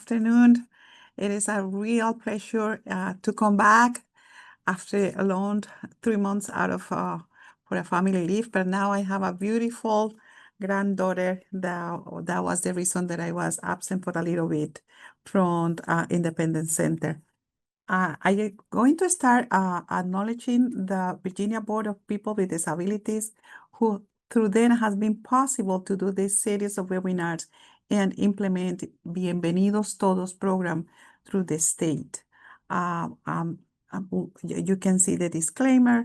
afternoon. It is a real pleasure to come back after a long 3 months out of for a family leave. But now I have a beautiful granddaughter. That was the reason that I was absent for a little bit from Independence Center. I am going to start acknowledging the Virginia Board of People with Disabilities, who through them has been possible to do this series of webinars and implement Bienvenidos Todos program through the state. You can see the disclaimer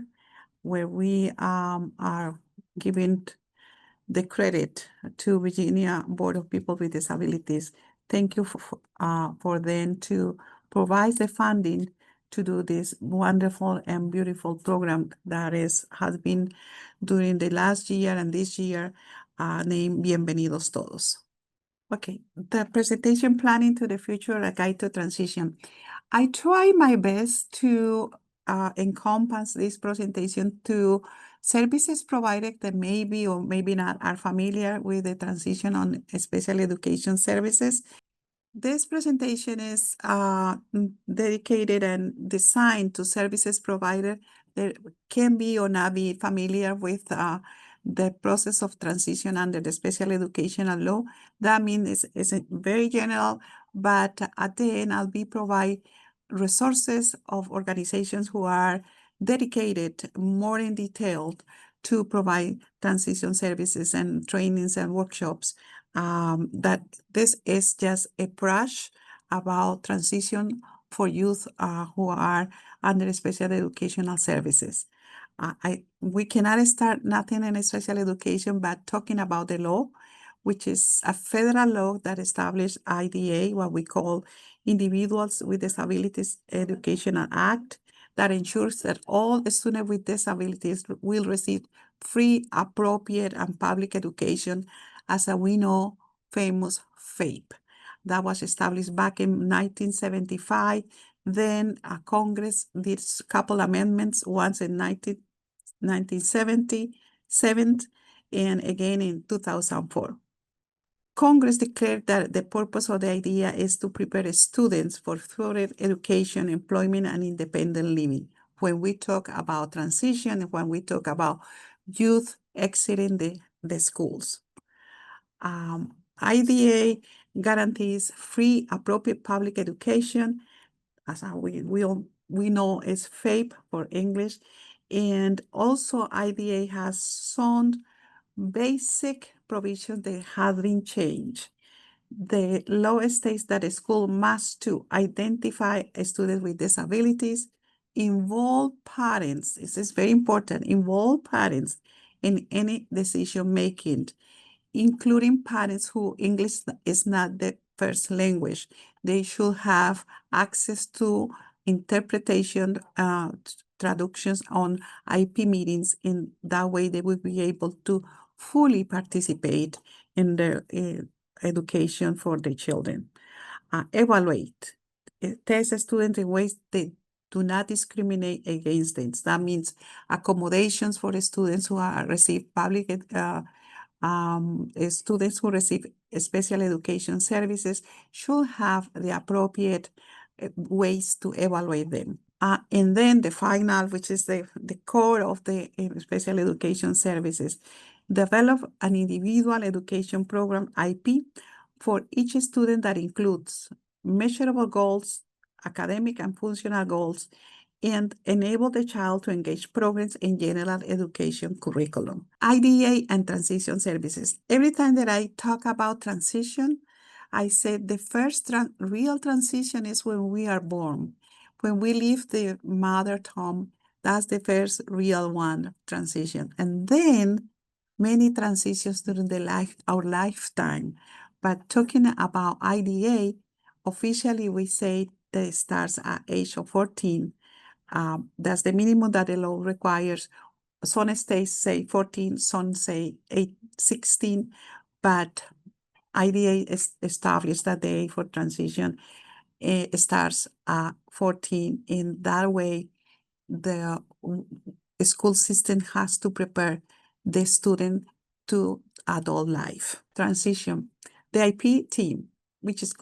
where we are giving the credit to Virginia Board of People with Disabilities. Thank you for them to provide the funding to do this wonderful and beautiful program that has been during the last year and this year named Bienvenidos Todos. Okay, the presentation planning to the future, a guide to transition. I try my best to encompass this presentation to services provided that maybe or maybe not are familiar with the transition on special education services. This presentation is dedicated and designed to services provided that can be or not be familiar with the process of transition under the special educational law. That means it's very general, but at the end I'll be provide resources of organizations who are dedicated more in detail to provide transition services and trainings and workshops. That this is just a brush about transition for youth who are under special educational services. We cannot start nothing in special education but talking about the law, which is a federal law that established IDA, what we call Individuals with Disabilities Educational Act, that ensures that all students with disabilities will receive free, appropriate, and public education as we know, famous FAPE. That was established back in 1975. Then Congress did a couple amendments, once in 1977 and again in 2004. Congress declared that the purpose of the idea is to prepare students for further education, employment, and independent living. When we talk about transition, when we talk about youth exiting the schools. IDA guarantees free, appropriate public education, as we know is FAPE for English, and also IDA has some basic provisions that have been changed. The law states that a school must to identify a student with disabilities, involve parents, this is very important, involve parents in any decision making, including parents who English is not their first language. They should have access to interpretation, traductions on IP meetings. In that way, they will be able to fully participate in the education for the children. Evaluate, test students in ways that do not discriminate against them. That means accommodations for the students who receive public students who receive special education services should have the appropriate ways to evaluate them. And then the final, which is the core of the special education services, develop an individual education program, IP, for each student that includes measurable goals, academic and functional goals, and enable the child to engage programs in general education curriculum. IDA and transition services. Every time that I talk about transition, I said the first real transition is when we are born. When we leave the mother home, that's the first real one transition. And then many transitions during our lifetime. But talking about IDA, officially we say that it starts at age of 14. That's the minimum that the law requires. Some states say 14, some say 16, but IDA established that the age for transition starts at 14. In that way, the school system has to prepare the student to adult life. Transition. The IP team. which is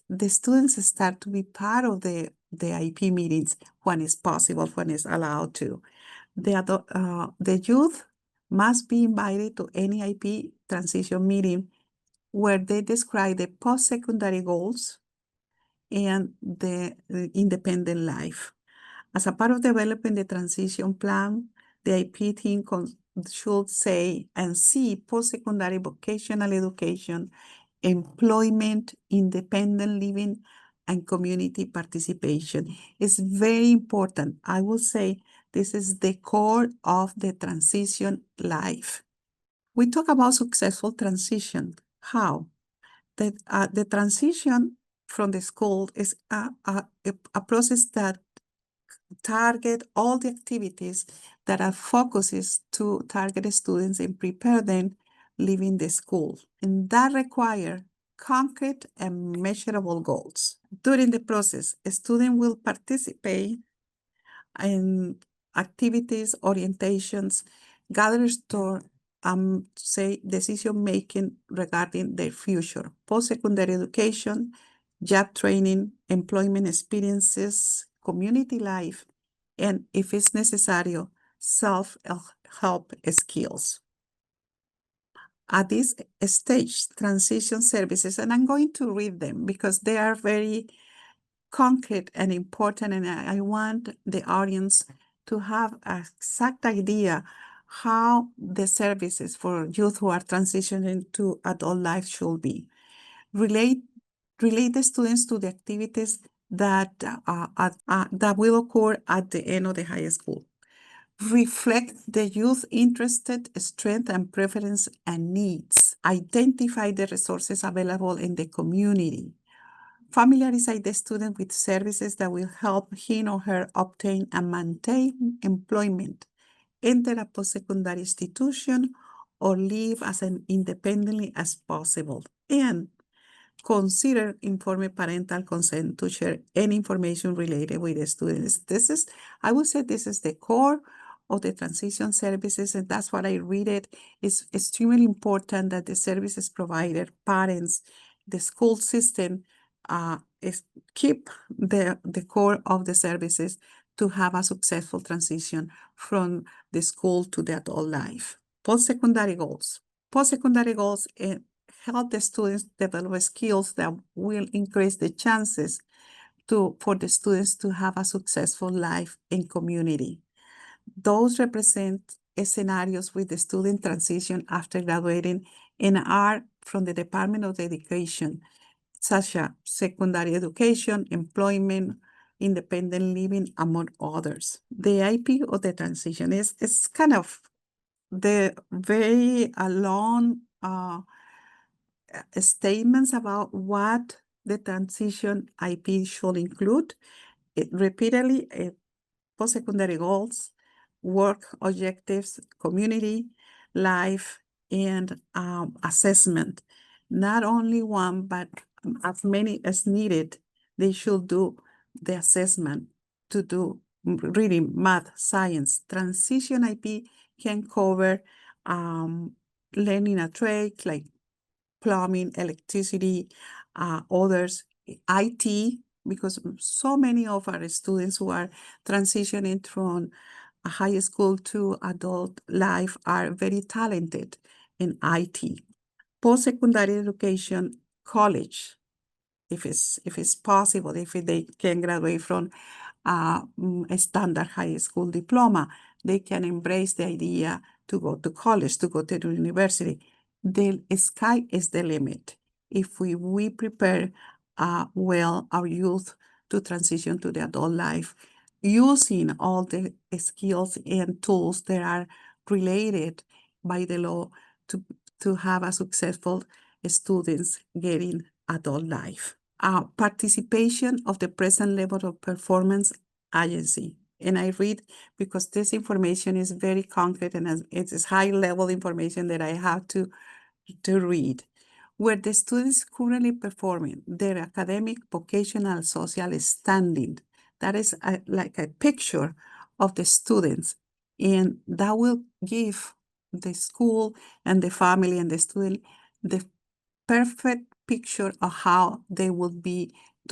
the students start to be part of the IP meetings when it's possible, when it's allowed to. The youth must be invited to any IP transition meeting where they describe the post-secondary goals and the independent life. As a part of developing the transition plan, the IP team should say and see post-secondary vocational education, employment, independent living, and community participation. It's very important. I will say this is the core of the transition life. We talk about successful transition. How? The transition from the school is a process that target all the activities that are focuses to target students and prepare them leaving the school. And that require concrete and measurable goals. During the process, a student will participate in activities, orientations, gather store, say decision-making regarding their future, post-secondary education, job training, employment experiences, community life, and if it's necessary, self-help skills. At this stage, transition services, and I'm going to read them because they are very concrete and important, and I want the audience to have an exact idea how the services for youth who are transitioning to adult life should be. Relate the students to the activities that will occur at the end of the high school. Reflect the youth interested, strength and preference and needs. Identify the resources available in the community. Familiarize the student with services that will help him or her obtain and maintain employment, enter a post-secondary institution, or live as independently as possible. And consider informed parental consent to share any information related with the students. I would say this is the core of the transition services, and that's what I read it. It's extremely important that the services provider, parents, the school system keep the core of the services to have a successful transition from the school to the adult life. Post-secondary goals. Post-secondary goals help the students develop skills that will increase the chances for the students to have a successful life in community. Those represent scenarios with the student transition after graduating and are from the Department of Education, such as secondary education, employment, independent living, among others. The IP of the transition is kind of the very long statements about what the transition IP should include. Repeatedly, post-secondary goals, work objectives, community, life, and assessment. Not only one, but as many as needed, they should do the assessment to do reading, math, science. Transition IP can cover learning a trade like plumbing, electricity, others, IT, because so many of our students who are transitioning from a high school to adult life are very talented in IT. Post-secondary education, college, if it's possible, if they can graduate from a standard high school diploma, they can embrace the idea to go to college, to go to the university. The sky is the limit. If we prepare well our youth to transition to the adult life, using all the skills and tools that are related by the law to have a successful students getting adult life. Participation of the present level of performance agency. And I read because this information is very concrete and it is high level information that I have to read. Where the students currently performing their academic, vocational, social standing. That is like a picture of the students. And that will give the school and the family and the student the perfect picture of how they will be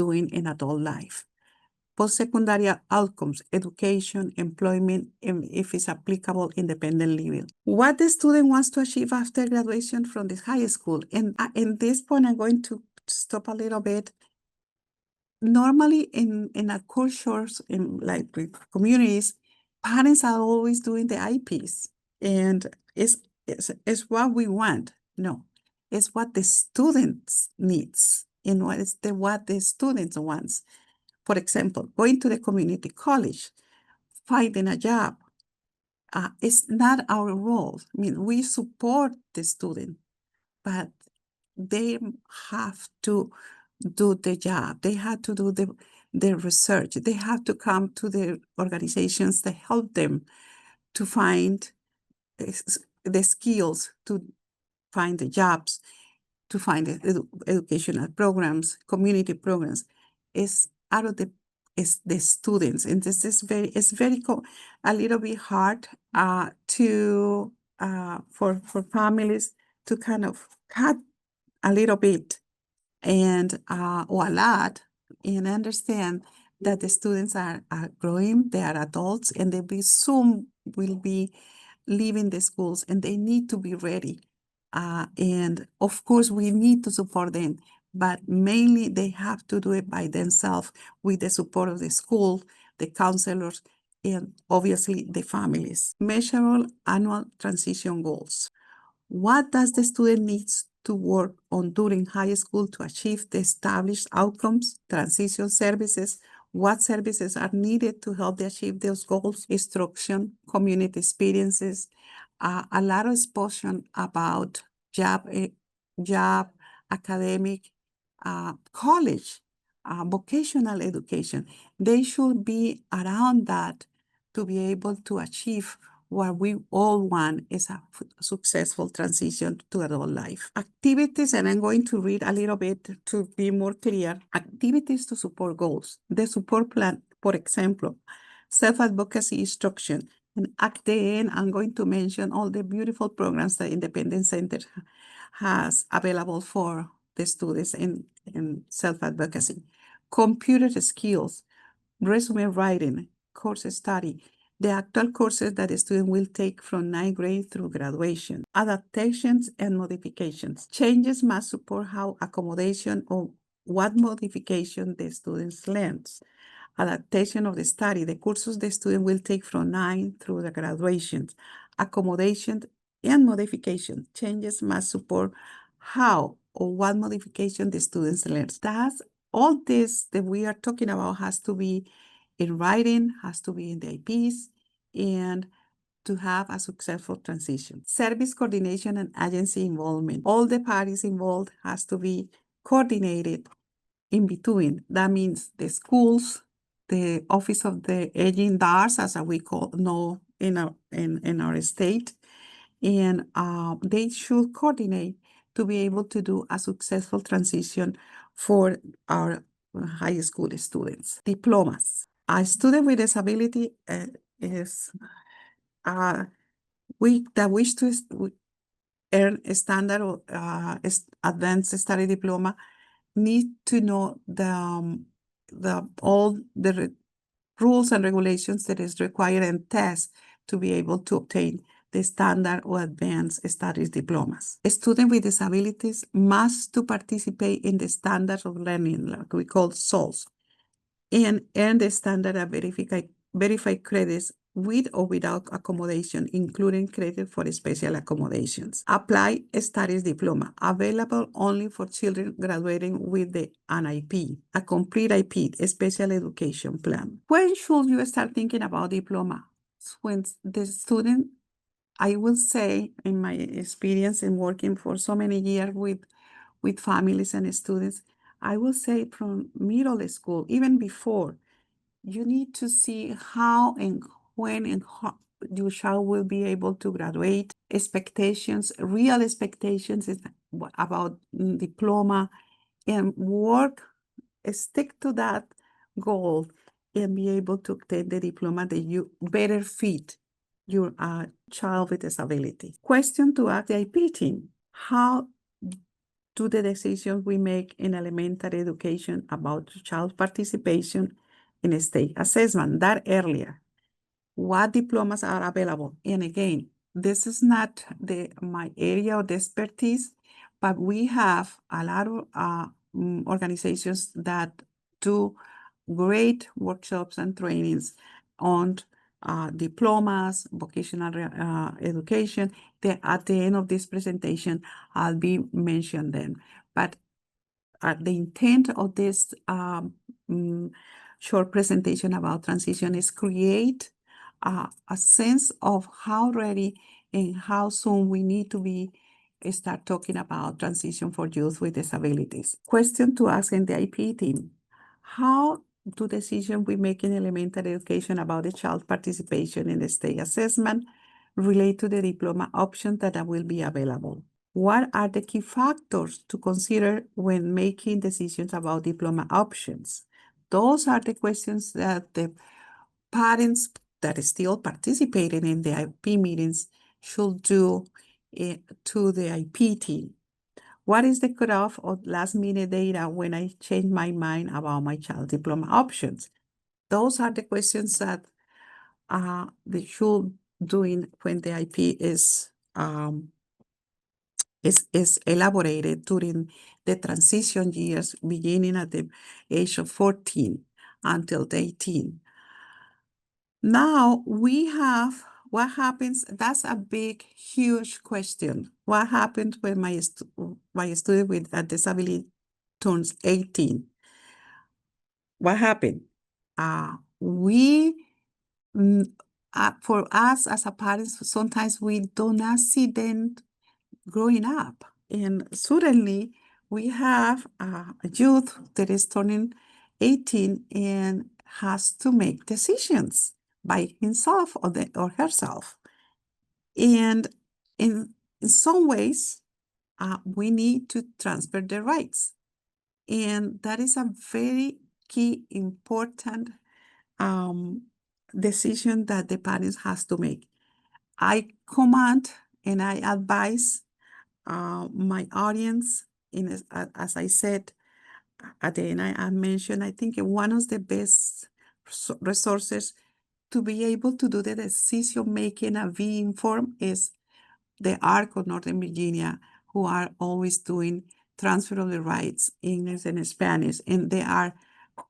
doing in adult life. Post-secondary outcomes, education, employment, and if it's applicable, independent living. What the student wants to achieve after graduation from the high school. And in this point, I'm going to stop a little bit. Normally in our cultures, in like with communities, parents are always doing the IPs. And it's what we want. No, it's what the students needs and what the students wants. For example, going to the community college, finding a job, it's not our role. I mean, we support the student, but they have to do the job. They have to do the research. They have to come to the organizations that help them to find the skills, to find the jobs, to find the educational programs, community programs. It's out of the students, and this is a little bit hard for families to kind of cut a little bit and or a lot, and understand that the students are growing, they are adults, and they soon will be leaving the schools, and they need to be ready. And of course, we need to support them, but mainly they have to do it by themselves with the support of the school, the counselors, and obviously the families. Measurable annual transition goals. What does the student needs to work on during high school to achieve the established outcomes, transition services? What services are needed to help them achieve those goals? Instruction, community experiences, a lot of exposure about job, academic, college, vocational education. They should be around that to be able to achieve what we all want is a successful transition to adult life. Activities, and I'm going to read a little bit to be more clear. Activities to support goals. The support plan, for example, self-advocacy instruction. And at the end, I'm going to mention all the beautiful programs that Independent Center has available for the students in self-advocacy. Computer skills, resume writing, course study, the actual courses that the student will take from 9th grade through graduation, adaptations and modifications. Changes must support how accommodation or what modification the students learns. Adaptation of the study, the courses the student will take from 9th through the graduation. Accommodation and modification. Changes must support how or what modification the students learn. That's all this that we are talking about has to be in writing, has to be in the IPs, and to have a successful transition. Service coordination and agency involvement. All the parties involved has to be coordinated in between. That means the schools, the Office of the Aging DARS, as we know in our state, and they should coordinate to be able to do a successful transition for our high school students. Diplomas. A student with disability is that wish to earn a standard or advanced study diploma need to know all the rules and regulations that is required and tests to be able to obtain the standard or advanced studies diplomas. A student with disabilities must to participate in the standards of learning, like we call SOLs, and earn the standard of verified credits with or without accommodation, including credit for special accommodations. Apply a studies diploma, available only for children graduating with an IP, a complete IP, a special education plan. When should you start thinking about diploma? When the student, I will say, in my experience in working for so many years with families and students, I will say from middle school, even before, you need to see how and when and how your child will be able to graduate. Expectations, real expectations is about diploma, and work, stick to that goal and be able to obtain the diploma that you better fit your child with disability. Question to ask the IP team: how to the decisions we make in elementary education about child participation in state assessment, that earlier. What diplomas are available? And again, this is not my area of expertise, but we have a lot of organizations that do great workshops and trainings on diplomas, vocational education. At the end of this presentation, I'll be mentioning them. But the intent of this short presentation about transition is create a sense of how ready and how soon we need to be start talking about transition for youth with disabilities. Question to ask in the IP team: how do decisions we make in elementary education about the child participation in the state assessment relate to the diploma options that will be available? What are the key factors to consider when making decisions about diploma options? Those are the questions that the parents that are still participating in the IP meetings should do to the IP team. What is the cutoff of last minute data when I change my mind about my child diploma options? Those are the questions that they should do when the IP is elaborated during the transition years, beginning at the age of 14 until 18. Now we have what happens. That's a big, huge question. What happens when my student with a disability turns 18? What happened? For us as a parents, sometimes we do not see them growing up. And suddenly we have a youth that is turning 18 and has to make decisions by himself or herself. And in some ways, we need to transfer the rights. And that is a very key, important decision that the parents has to make. I command and I advise my audience, as I said, at the end, I mentioned, I think one of the best resources to be able to do the decision making and be informed is the ARC of Northern Virginia, who are always doing transfer of the rights, English and Spanish, and they are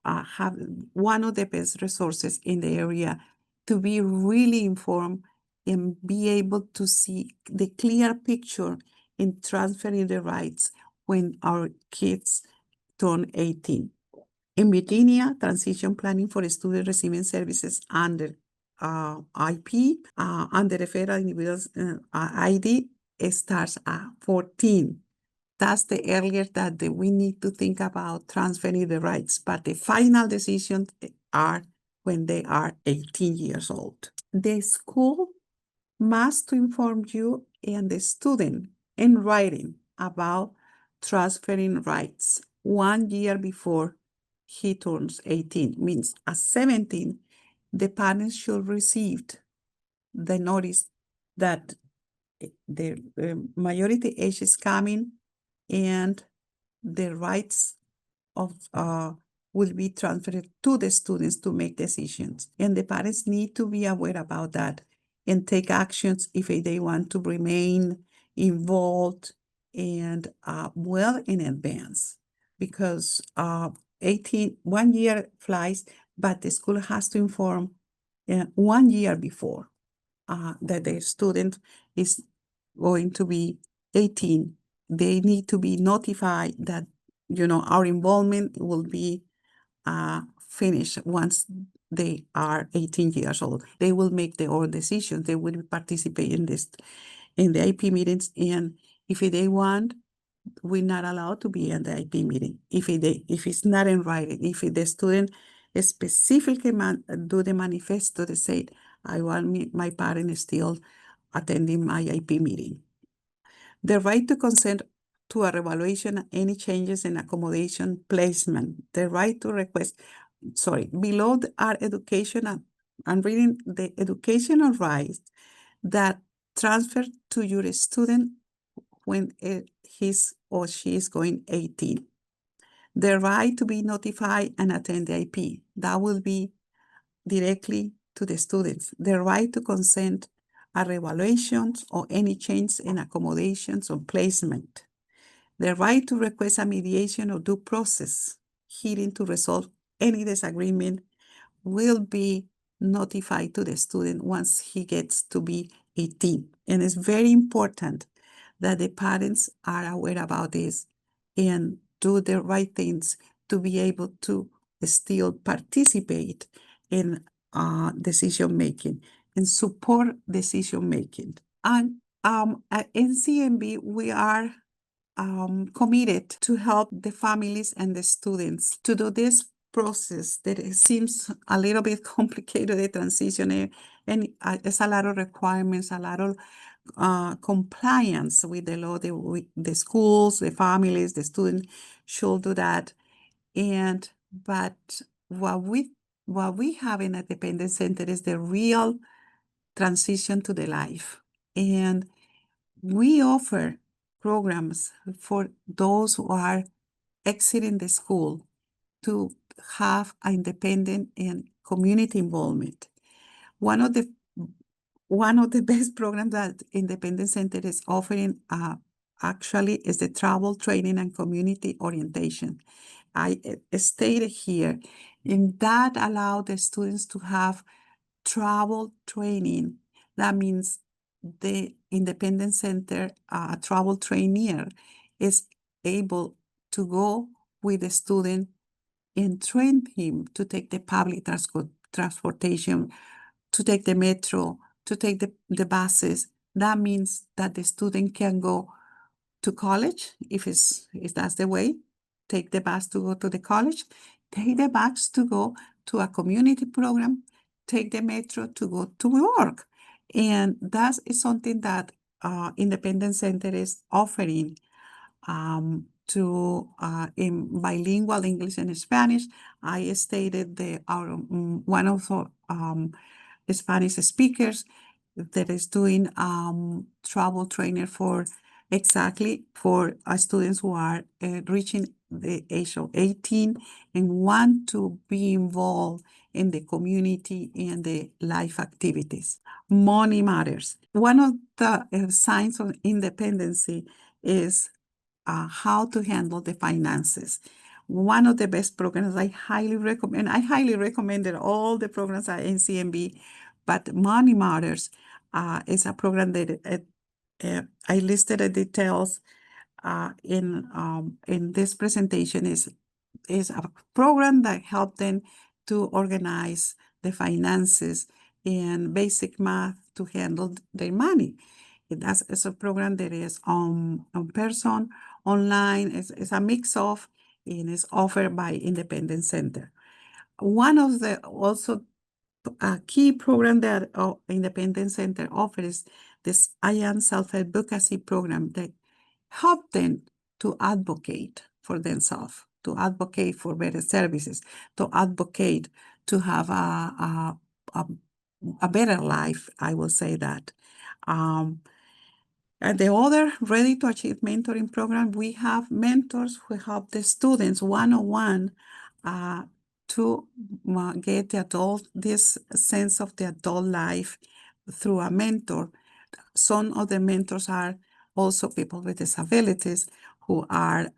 have one of the best resources in the area to be really informed and be able to see the clear picture in transferring the rights when our kids turn 18. In Virginia, transition planning for students receiving services under IP, under the federal individual's ID, starts at 14. That's the earliest that we need to think about transferring the rights, but the final decisions are when they are 18 years old. The school must inform you and the student in writing about transferring rights 1 year before he turns 18. Means at 17, the parents should receive the notice that the majority age is coming and the rights of will be transferred to the students to make decisions. And the parents need to be aware about that and take actions if they want to remain involved and well in advance. Because 1 year flies, but the school has to inform 1 year before that the student is going to be 18. They need to be notified that, our involvement will be finished once they are 18 years old. They will make their own decisions. They will participate in the IP meetings. And if they want, we're not allowed to be in the IP meeting. If it's not in writing, if the student specifically do the manifesto that say, I want my parent still attending my IP meeting. The right to consent to a revaluation, any changes in accommodation placement, the right to request, below our educational, I'm reading the educational rights that transfer to your student when he's or she is going 18. The right to be notified and attend the IP. That will be directly to the students. The right to consent are evaluations or any change in accommodations or placement. The right to request a mediation or due process hearing to resolve any disagreement will be notified to the student once he gets to be 18. And it's very important that the parents are aware about this and do the right things to be able to still participate in decision making and support decision making. And at ECNV, we are committed to help the families and the students to do this process that it seems a little bit complicated, the transition, and it's a lot of requirements, a lot of compliance with the law. The schools, the families, the students should do that. But what we have in a dependent center is the real transition to the life. And we offer programs for those who are exiting the school to have independent and community involvement. One of the best programs that Independent Center is offering actually is the travel training and community orientation. I stated here, and that allowed the students to have travel training. That means the Independent Center travel trainer is able to go with the student and train him to take the public transportation, to take the metro, to take the buses. That means that the student can go to college if that's the way, take the bus to go to the college, take the bus to go to a community program, take the metro to go to work. And that is something that Independent Center is offering in bilingual English and Spanish. I stated one of the Spanish speakers that is doing travel trainer for students who are reaching the age of 18 and want to be involved in the community and the life activities. Money matters. One of the signs of independency is how to handle the finances. One of the best programs I highly recommended all the programs at NCMB, but Money Matters is a program that I listed the details in this presentation. Is a program that helped them to organize the finances and basic math to handle their money. It's a program that is on person, online. It's a mix of, and is offered by Independent Center. One of the also a key program that Independent Center offers this IAN self-advocacy program that help them to advocate for themselves, to advocate for better services, to advocate to have a better life, I will say that. And the other Ready to Achieve mentoring program, we have mentors who help the students one-on-one to get this sense of the adult life through a mentor. Some of the mentors are also people with disabilities who are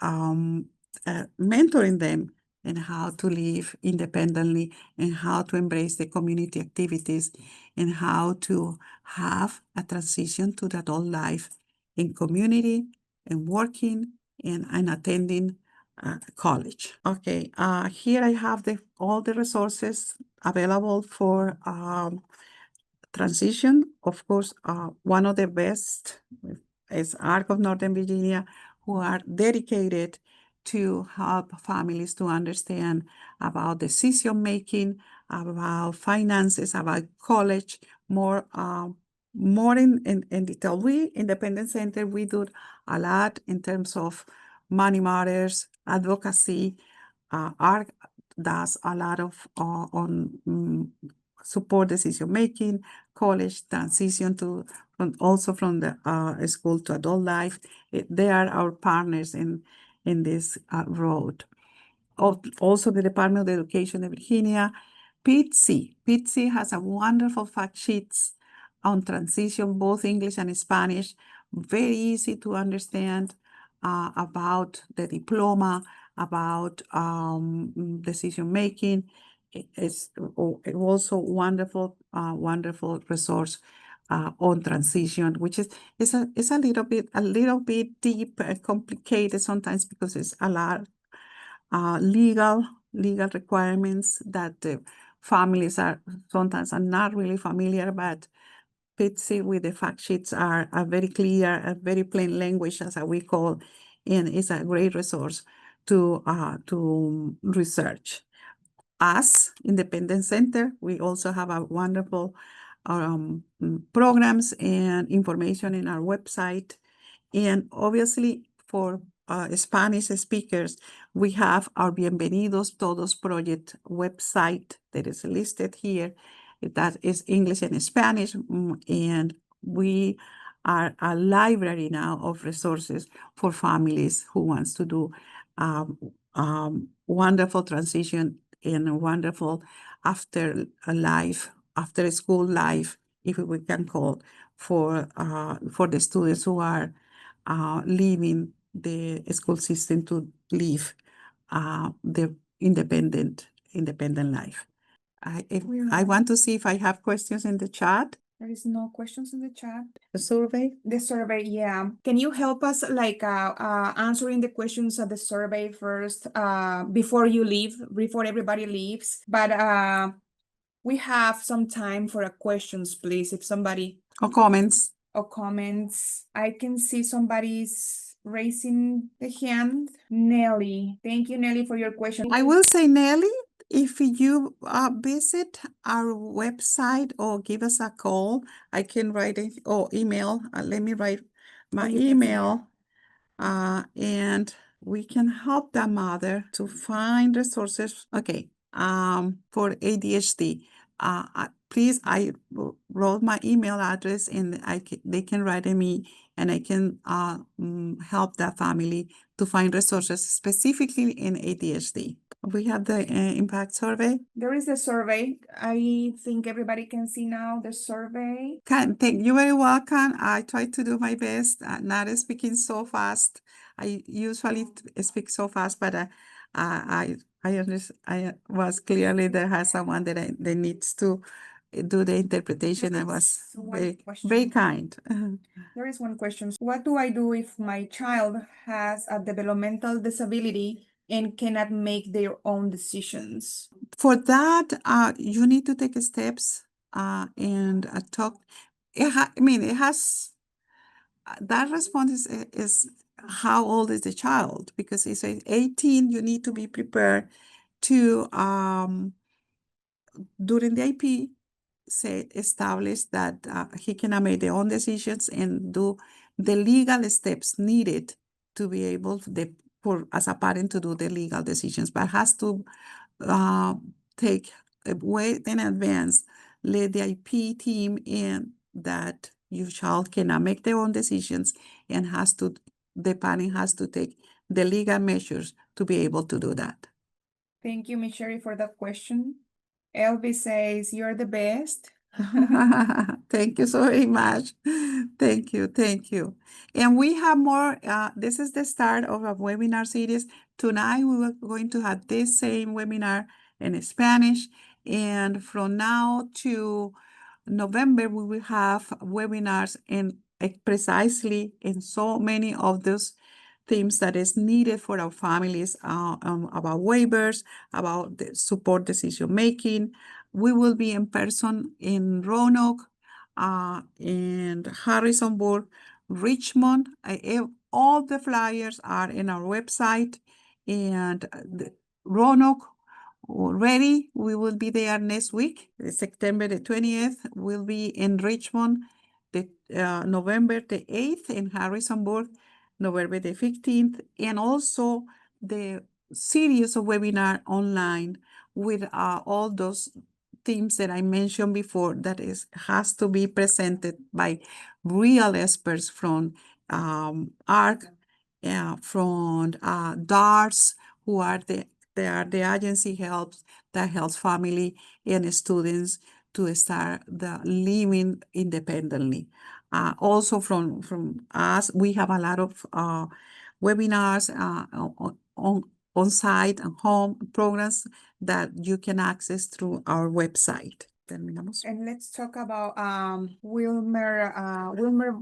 mentoring them in how to live independently and how to embrace the community activities and how to have a transition to the adult life in community and working and attending college. Okay, here I have all the resources available for transition. Of course, one of the best is ARC of Northern Virginia, who are dedicated to help families to understand about decision making, about finances, about college, more in detail. We, Independent Center, we do a lot in terms of money matters, advocacy. ARC does a lot of on support decision making, college transition to also from the school to adult life. They are our partners in this road. Also, the Department of Education of Virginia, PITSI has a wonderful fact sheets on transition, both English and Spanish, very easy to understand about the diploma, about decision making. It's also wonderful, wonderful resource on transition, which is a little bit deep and complicated sometimes because it's a lot legal requirements that the families are sometimes not really familiar, but PITSI with the fact sheets are very clear, a very plain language, as we call, and it's a great resource to research. As Independent Center, we also have a wonderful programs and information in our website. And obviously for Spanish speakers, we have our Bienvenidos Todos project website that is listed here. That is English and Spanish. And we are a library now of resources for families who wants to do wonderful transition and a wonderful after school life, if we can call, for the students who are leaving the school system to live the independent life. I want to see if I have questions in the chat. There is no questions in the chat. The survey? The survey, yeah. Can you help us like answering the questions of the survey first before you leave, before everybody leaves? But we have some time for questions, please. If somebody Or comments? Or comments. I can see somebody's raising the hand. Nelly. Thank you, Nelly, for your question. I will say, Nelly, if you visit our website or give us a call, I can write it or email. Let me write my email. And we can help the mother to find resources. Okay. For ADHD. Please, I wrote my email address and they can write to me and I can help that family to find resources specifically in ADHD. We have the impact survey. There is a survey. I think everybody can see now the survey. Thank you, very welcome. I try to do my best, not speaking so fast. I usually speak so fast, but I understand. I was clearly there has someone that needs to do the interpretation. I was very kind. There is one question. What do I do if my child has a developmental disability and cannot make their own decisions? For that, you need to take steps and talk. I mean, it has that response is how old is the child? Because it's 18, you need to be prepared to during the IP establish that he can make their own decisions and do the legal steps needed to be able as a parent to do the legal decisions, but has to take way in advance, let the IP team in that your child cannot make their own decisions and the parent has to take the legal measures to be able to do that. Thank you, Ms. Sherry, for that question. Elvis says, you're the best. Thank you so very much. Thank you. And we have more. This is the start of a webinar series. Tonight, we are going to have this same webinar in Spanish. And from now to November, we will have webinars precisely in so many of those themes that is needed for our families about waivers, about the support decision making. We will be in person in Roanoke, in Harrisonburg, Richmond. All the flyers are in our website. And Roanoke already, we will be there next week, September the 20th. We'll be in Richmond, November the 8th, in Harrisonburg, November the 15th, and also the series of webinar online with all those themes that I mentioned before that has to be presented by real experts from ARC, from DARS, who are they are the agency that helps family and students to start living independently. Also from us, we have a lot of webinars on-site and home programs that you can access through our website. Terminamos. And let's talk about Wilmer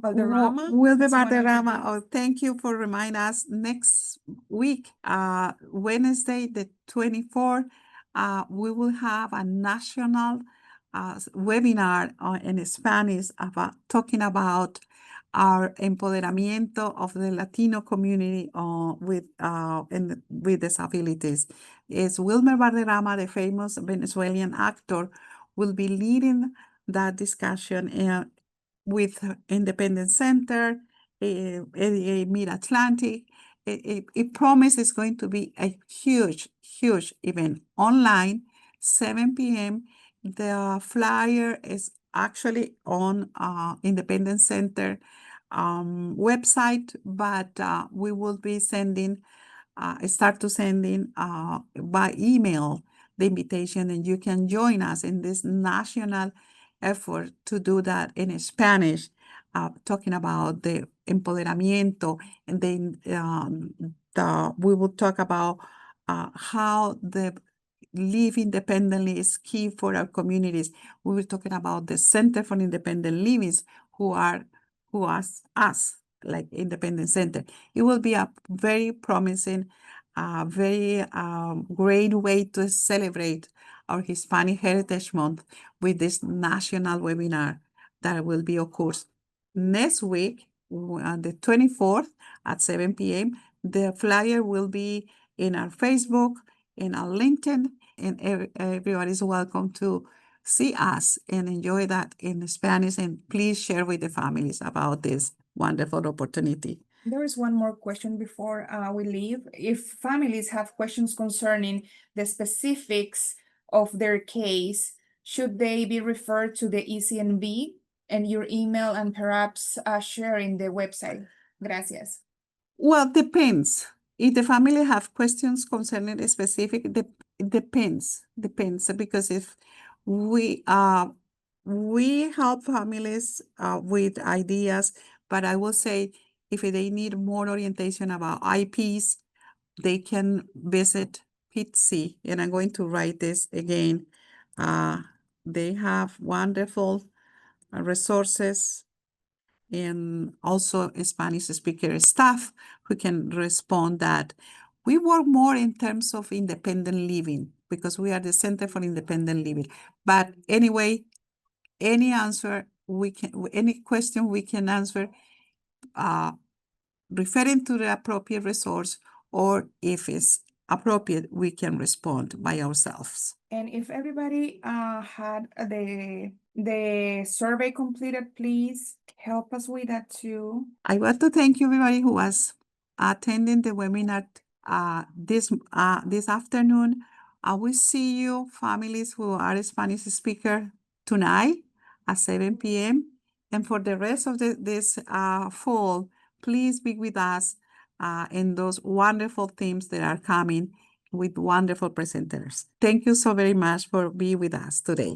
Valderrama. Wilmer That's one of the Valderrama, things. oh, thank you for reminding us. Next week, Wednesday, the 24th, we will have a national webinar in Spanish about talking about our empoderamiento of the Latino community with disabilities. It's Wilmer Valderrama, the famous Venezuelan actor, will be leading that discussion with Independent Center, Mid-Atlantic. It promises going to be a huge, huge event online, 7 p.m. The flyer is actually on Independent Center website, but we will be sending start to sending by email the invitation, and you can join us in this national effort to do that in Spanish, talking about the empoderamiento, and then we will talk about how the live independently is key for our communities. We were talking about the Center for Independent Living, who are us, like Independent Center. It will be a very promising, very great way to celebrate our Hispanic Heritage Month with this national webinar that will be, of course, next week, on the 24th at 7 p.m. The flyer will be in our Facebook, in our LinkedIn, and everybody is welcome to see us and enjoy that in Spanish. And please share with the families about this wonderful opportunity. There is one more question before we leave. If families have questions concerning the specifics of their case, should they be referred to the ECNV and your email and perhaps sharing the website? Gracias. Well, depends. If the family have questions concerning a specific, it depends, because if we help families with ideas, but I will say if they need more orientation about IPs, they can visit PITSI, and I'm going to write this again. They have wonderful resources and also Spanish speaker staff who can respond that. We work more in terms of independent living because we are the Center for Independent Living. But anyway, any question we can answer referring to the appropriate resource, or if it's appropriate, we can respond by ourselves. And if everybody had the survey completed, please help us with that too. I want to thank everybody who was attending the webinar this afternoon. I will see you, families who are Spanish speaker, tonight at 7 p.m. And for the rest of this fall, please be with us in those wonderful themes that are coming with wonderful presenters. Thank you so very much for being with us today.